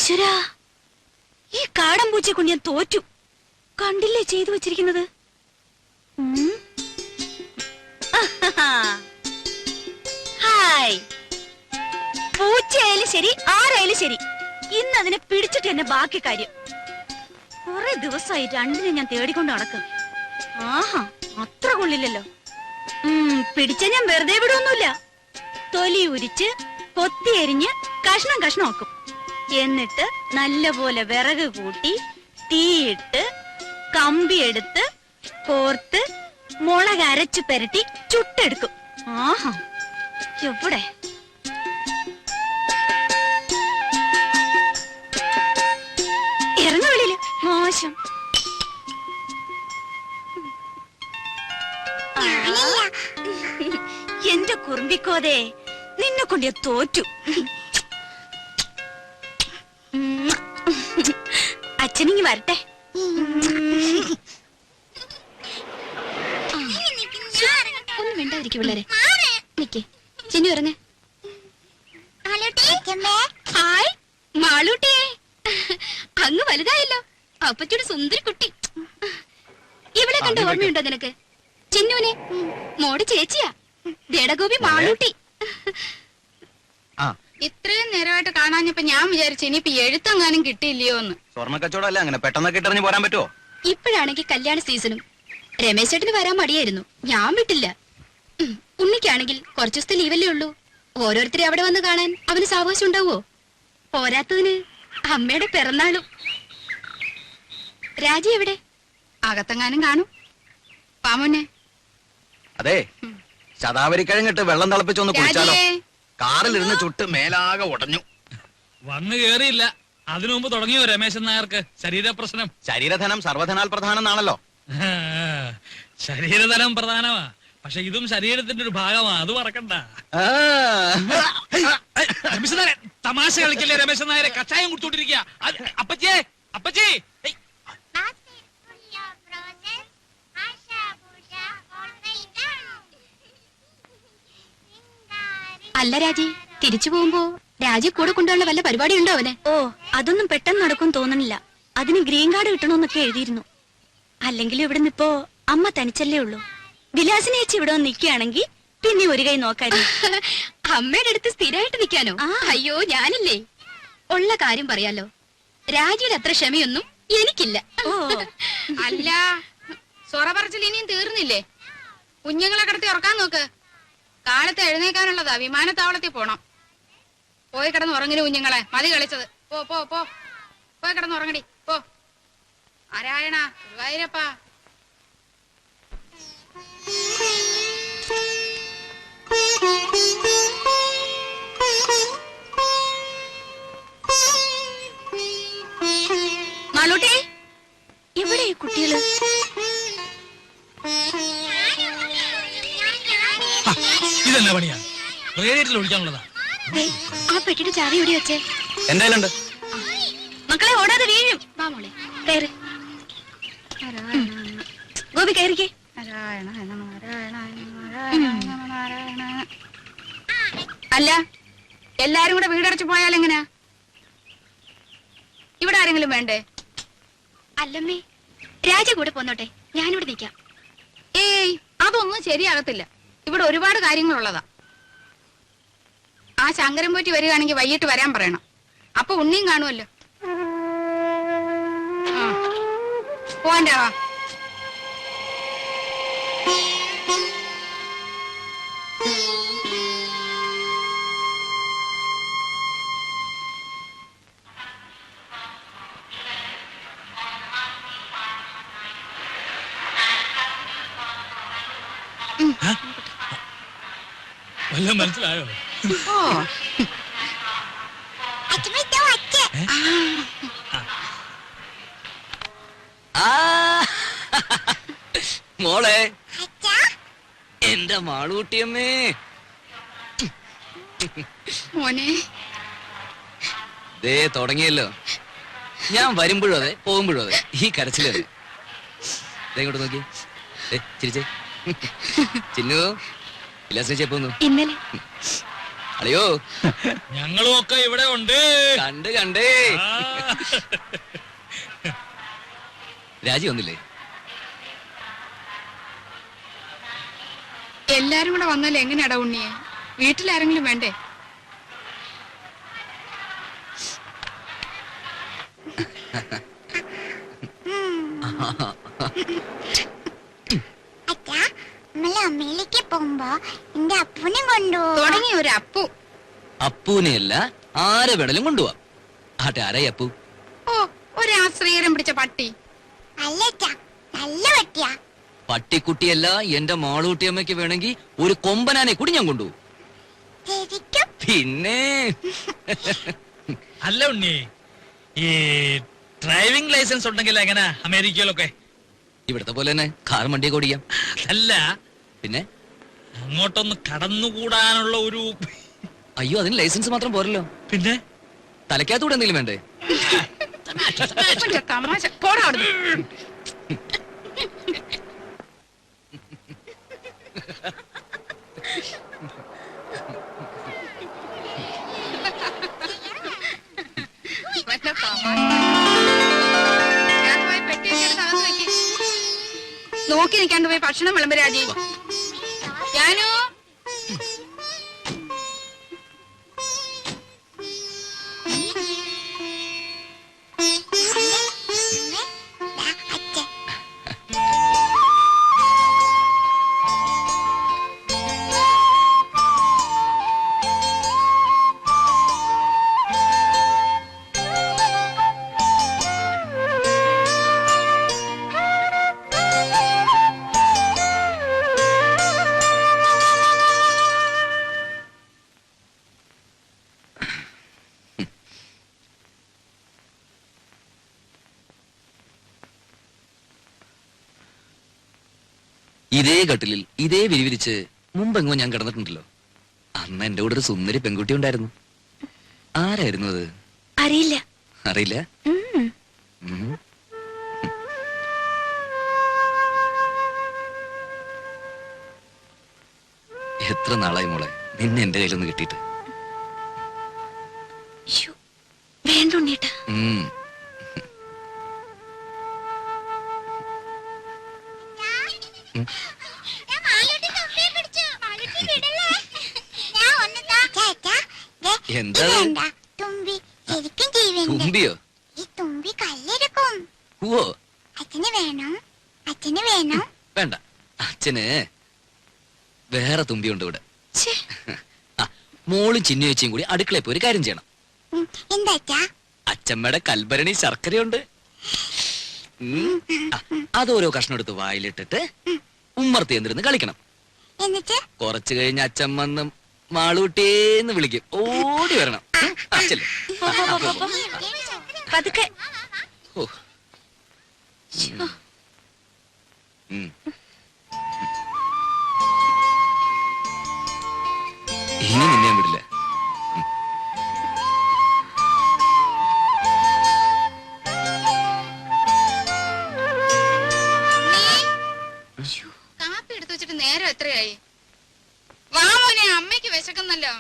ഈശ്വരാ, ഈ കാടൻ പൂച്ചയെ കൊണ്ട് ഞാൻ തോറ്റു. കണ്ടില്ലേ ചെയ്തു വെച്ചിരിക്കുന്നത്? ഹായ്. പൂച്ചയായാലും ശരി, ആരായാലും ശരി, ഇന്ന് അതിനെ പിടിച്ചിട്ട് എന്നെ ബാക്കി കാര്യം. കുറെ ദിവസമായി രണ്ടിനെ ഞാൻ തേടിക്കൊണ്ട് നടക്കും. ആഹാ, അത്ര കൊള്ളില്ലല്ലോ. പിടിച്ച ഞാൻ വെറുതെ വിടൊന്നുമില്ല. തൊലി ഉരിച്ച് കൊത്തി എരിഞ്ഞ് കഷ്ണം കഷ്ണമാക്കും. എന്നിട്ട് നല്ലപോലെ വിറക് കൂട്ടി തീയിട്ട് കമ്പിയെടുത്ത് കോർത്ത് മുളക് അരച്ചു പെരട്ടി ചുട്ടെടുക്കും. ആഹാ, എവിടെ ഇറങ്ങ വെളിയില്, മോശം. എന്റെ കുറുമ്പിക്കോതേ, നിന്നെ കൊണ്ട് ഞാൻ തോറ്റു. അച്ഛനിങ്ങി വരട്ടെ. ഒന്നും വേണ്ടായിരിക്കും പിള്ളേരെ. നിക്കേ ചിന്നു ഇറങ്ങ. ഹായ് മാളൂട്ടിയെ, അങ്ങ് വലുതായല്ലോ. അപ്പച്ചയുടെ സുന്ദരി കുട്ടി. ഇവളെ കണ്ട ഓർമ്മയുണ്ടോ നിനക്ക്? ചിന്നുവിനെ മോടെ ചേച്ചിയാ, ദേടഗോപി മാളൂട്ടി. ഇത്രയും നേരമായിട്ട് കാണാഞ്ഞപ്പോ ഞാൻ വിചാരിച്ചു ഇനിയിപ്പോ എഴുത്തെങ്ങാനും കിട്ടിയില്ലയോ എന്ന്. സ്വർണ്ണ കച്ചവടം അങ്ങനെ പെട്ടെന്നൊക്കെ ഇട്ടറിഞ്ഞ് പോരാൻ പറ്റുമോ? ഇപ്പോഴാണെങ്കിൽ കല്യാണ സീസണും. രമേശ് ചേട്ടന് വരാൻ മടിയായിരുന്നു, ഞാൻ വിട്ടില്ല. ഉണ്ണിക്കാണെങ്കിൽ കുറച്ചു ദിവസത്തെ ലീവല്ലേ ഉള്ളൂ. ഓരോരുത്തരെ അവിടെ വന്ന് കാണാൻ അവന് സാവകാശം ഉണ്ടാവോ? പോരാത്തതിന് അമ്മയുടെ പിറന്നാളും. രാജി എവിടെ? അകത്തെങ്ങാനും കാണും. പാമോനെ, അതെ, ശതാവരിക്കഴിഞ്ഞിട്ട് വെള്ളം തിളപ്പിച്ചൊന്ന് കുടിച്ചാലോ? കാറിലിരുന്ന് ചുട്ട് മേലാകെ ഉടഞ്ഞു. വന്നു കേറിയില്ല, അതിനു മുമ്പ് തുടങ്ങിയോ രമേശൻ നായർക്ക് ശരീരപ്രശ്നം? ശരീരധനം സർവധനാൽ പ്രധാനം എന്നാണല്ലോ. ശരീരധനം പ്രധാനമാ, പക്ഷെ ഇതും ശരീരത്തിന്റെ ഒരു ഭാഗമാ, അത് മറക്കണ്ട. രമേശൻ നായരെ തമാശ കളിക്കല്ലേ? രമേശൻ നായരെ കഷായം കുടിച്ചോണ്ടിരിക്കുക. അപ്പച്ചേ, അപ്പച്ചേ. അല്ല രാജി, തിരിച്ചു പോകുമ്പോ രാജി കൂടെ കൊണ്ടുപോകാനുള്ള വല്ല പരിപാടി ഉണ്ടോ അവന്? ഓ, അതൊന്നും പെട്ടെന്ന് നടക്കും തോന്നണില്ല. അതിന് ഗ്രീൻ കാർഡ് കിട്ടണമെന്നൊക്കെ എഴുതിയിരുന്നു. അല്ലെങ്കിൽ ഇവിടെ നിപ്പോ അമ്മ തനിച്ചല്ലേ ഉള്ളൂ. വിലാസിനെ ചേച്ചി ഇവിടെ വന്ന് നിൽക്കുകയാണെങ്കിൽ പിന്നെ ഒരു കൈ നോക്കായിരുന്നു. അമ്മയുടെ അടുത്ത് സ്ഥിരമായിട്ട് നിൽക്കാനോ? അയ്യോ, ഞാനില്ലേ. ഉള്ള കാര്യം പറയാലോ, രാജിയുടെ അത്ര ക്ഷമയൊന്നും എനിക്കില്ല. അല്ല, സൊറ പറച്ചിൽ ഇനിയും തീർന്നില്ലേ? കുഞ്ഞുങ്ങളെ കിടത്തി ഉറക്കാൻ നോക്ക്. കാലത്ത് എഴുന്നേക്കാനുള്ളതാ, വിമാനത്താവളത്തിൽ പോണം. പോയി കിടന്ന് ഉറങ്ങിന് കുഞ്ഞുങ്ങളെ, മതി കളിച്ചത്. പോ പോ പോ, പോയി കിടന്ന് ഉറങ്ങടി, പോ. നാരായണ ഗുരുവായൂരപ്പ. മാളൂട്ടി, എവിടെ കുട്ടികള്? ഇതെന്നാ പണിയാ? റേഡിയേറ്ററിൽ ഒഴിക്കാനുള്ളതാ. ആ പെട്ടിയുടെ ചാവി എവിടെ വെച്ചേ? എന്തായാലും മക്കളെ ഓടാതെ വീഴും. വാ മോളെ, കയറി. ഗോപി കയറിക്കേ. അല്ല, എല്ലാരും കൂടെ വീടടച്ചു പോയാലെങ്ങനാ? ഇവിടെ ആരെങ്കിലും വേണ്ടേ? അല്ലമ്മേ, രാജ കൂടെ പോന്നോട്ടെ, ഞാനിവിടെ നിൽക്കാം. ഏയ്, അതൊന്നും ശരിയാകത്തില്ല. ഇവിടെ ഒരുപാട് കാര്യങ്ങളുള്ളതാ. ആ ശങ്കരൻ പോറ്റി വരികയാണെങ്കിൽ വൈകിട്ട് വരാൻ പറയണം. അപ്പൊ ഉണ്ണിയും കാണുമല്ലോ. പോവാൻ്റെ വാ. വല്ലതും മനസ്സിലായോ? മോളെ, എന്റെ മാളൂട്ടിയമ്മേ. മോനെ, ദേ തുടങ്ങിയല്ലോ. ഞാൻ വരുമ്പോഴും അതെ, പോകുമ്പോഴും അതെ, ഈ കരച്ചിലത്. ഇങ്ങോട്ട് നോക്കി, ചിരിച്ചേ. ചിന്നു, വിലാസിനെ ചെപ്പോന്നു. ഇന്നലെ അളിയോ ഞങ്ങളും ഒക്കെ ഇവിടെ ഉണ്ട്. കണ്ട് കണ്ടേ. ആ. രാജി വന്നില്ലേ? എല്ലാരും കൂടെ വന്നാൽ എങ്ങനെയാടാ ഉണ്ണിയെ? വീട്ടിലാരെങ്കിലും വേണ്ടേ? അച്ഛാ, നമ്മള് അമ്മയിലേക്ക് പോകുമ്പോ എന്റെ അപ്പുനെ കൊണ്ടുപോകും. തുടങ്ങി ഒരു അപ്പു. അപ്പൂനെയല്ല ആരെ വേണേലും കൊണ്ടുപോവാം. ആട്ടെ, ആരായി അപ്പു? ഓ, ഒരു ആശ്രയരം പിടിച്ച പട്ടി. അല്ല അച്ഛാ, നല്ല പറ്റിയാ. പട്ടിക്കുട്ടിയല്ല, എന്റെ മാളൂട്ടിയമ്മയ്ക്ക് വേണമെങ്കിൽ ഒരു കൊമ്പനാനെ കൂടി ഞാൻ കൊണ്ടുപോകും. ശരിക്കും പിന്നെ അല്ല ഉണ്ണി, ഈ ഡ്രൈവിംഗ് ലൈസൻസ് ഉണ്ടെങ്കിൽ എങ്ങനെ അമേരിക്കയിലൊക്കെ? ഇവിടത്തെ പോലെ തന്നെ കാർ വണ്ടിയൊക്കെ ഓടിക്കാം. അല്ല, പിന്നെ അങ്ങോട്ടൊന്ന് കടന്നുകൂടാനുള്ള ഒരു... അയ്യോ, അതിന് ലൈസൻസ് മാത്രം പോരല്ലോ, പിന്നെ തലയ്ക്കകത്തൂടെ എന്തെങ്കിലും വേണ്ടേ? ഇവന്റെ തമാശ. പോടാ അവിടുന്ന്. ഇവന്റെ തമാശ. ഞാൻ പോയി പെട്ടിയൊക്കെ എടുത്ത് അകത്ത് വെക്ക്. നോക്കി നിൽക്കാണ്ട് പോയി ഭക്ഷണം വിളമ്പ് രാജി. ഞാനോ അച്ഛൻ ഇതേ കട്ടിലിൽ ഇതേ വിരിവിരിച്ച് മുമ്പെങ്ങോ ഞാൻ കിടന്നിട്ടുണ്ടല്ലോ. അന്ന് എന്റെ കൂടെ ഒരു സുന്ദരി പെൺകുട്ടി ഉണ്ടായിരുന്നു. ആരായിരുന്നു അത്? അറിയില്ല. അറിയില്ല. ഉം. ഉം. എത്ര നാളായി മോളെ നിന്നെ എന്റെ കയ്യിലൊന്ന് കിട്ടിയിട്ട്. ശ്ശോ, വേണ്ട ഉണ്ണീട്ടാ. ഉം. ഞാൻ മാളൂട്ടി തൊപ്പിയെ പിടിച്ചു. മാളൂട്ടി വിടല്ലേ. ഞാൻ ഒന്നതാ. ചേട്ടാ, ദേ, എന്താ ഇതെന്താ? തുമ്പി. ശരിക്കും ജീവനുണ്ട്. തുമ്പിയോ? ഈ തുമ്പി കല്ലെടുക്കും. ഓ, അച്ഛന് വേണം. അച്ഛന് വേണം. വേണ്ട. അച്ഛന് വേറെ തുമ്പിയുണ്ട് ഇവിടെ. ഛേ, ആ, മോളും ചിന്നുവെച്ചും കൂടി അടുക്കളയിൽ പോയി ഒരു കാര്യം ചെയ്യണം. എന്താ അച്ഛാ? അച്ഛമ്മയുടെ കൽഭരണി ശർക്കരയുണ്ട്. ആ, അതോരോ കഷ്ണം എടുത്ത് വായിലിട്ടിട്ട് ഉമ്മർത്തി എന്തിരുന്ന് കളിക്കണം. എന്നിട്ട് കുറച്ചു കഴിഞ്ഞ് അച്ഛൻ വന്ന് മാളൂട്ടേന്ന് വിളിക്കും. ഓടി വരണം. അച്ഛല്ലേ? പോ, പോ, പോ, പോ. പതുക്കെ. ഓ. ഉം. ഇനി നിന്നെ ഞാൻ വിടില്ല. കാപ്പി എടുത്തു വെച്ചിട്ട് നേരം എത്രയായി? വാ മോനെ, അമ്മയ്ക്ക് വിശക്കുന്നല്ലോ.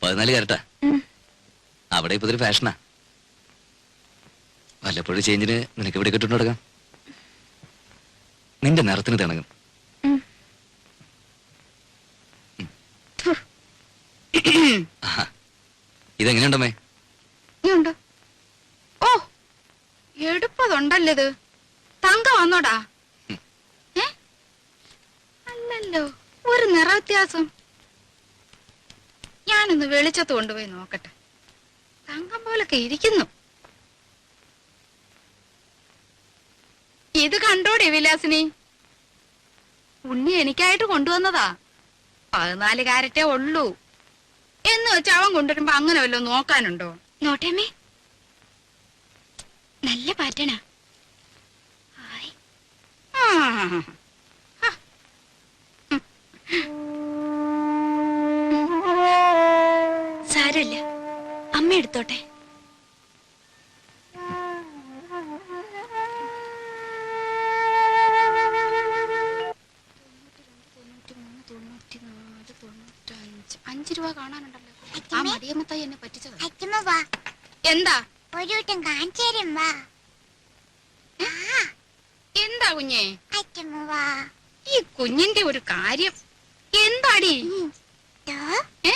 പതിനാല് കരട്ടാ. അവിടെ ഇപ്പൊ ഇതൊരു ഫാഷനാ. വല്ലപ്പോഴും ചേഞ്ചിന് നിനക്ക് ഇവിടെ കിട്ടുന്നു തുടങ്ങാം. നിന്റെ നിറത്തിന് തിണങ്ങും. ആഹാ. ഇതെങ്ങനെയുണ്ടമ്മേ? ഇനിയുണ്ടോ? ഓ, എടുപ്പതുണ്ടല്ലോ ഇത്. തങ്ക വന്നോടാ? ഏ? അല്ലല്ലോ, ഒരു നിറ വ്യത്യാസം. ഞാനൊന്ന് വെളിച്ചത്ത് കൊണ്ടുപോയി നോക്കട്ടെ. തങ്കം പോലൊക്കെ ഇരിക്കുന്നു. ഇത് കണ്ടോടെ വിലാസിനി? ഉണ്ണി എനിക്കായിട്ട് കൊണ്ടുവന്നതാ. 14 കാരറ്റേ ഉള്ളൂ എന്ന് വെച്ച് അവൻ കൊണ്ടുവരുമ്പോ അങ്ങനെ വല്ലോ നോക്കാനുണ്ടോ? നോട്ടേമേ, നല്ല പാറ്റേണാ. ഹായ്. ആ, സാരമില്ല, അമ്മ എടുത്തോട്ടെ. $5 കാണാനുണ്ടല്ലോ. ആ മടിയമ്മത്തായി എന്നെ പറ്റിച്ചത്. അച്ഛമ്മ വാ, എന്താ ഒരു വട്ടം കാണിച്ചു തരും വാ. എന്താ കുഞ്ഞേ? അച്ഛമ്മ വാ. ഈ കുഞ്ഞിന്റെ ഒരു കാര്യം എന്താടി? ദോ. ഏ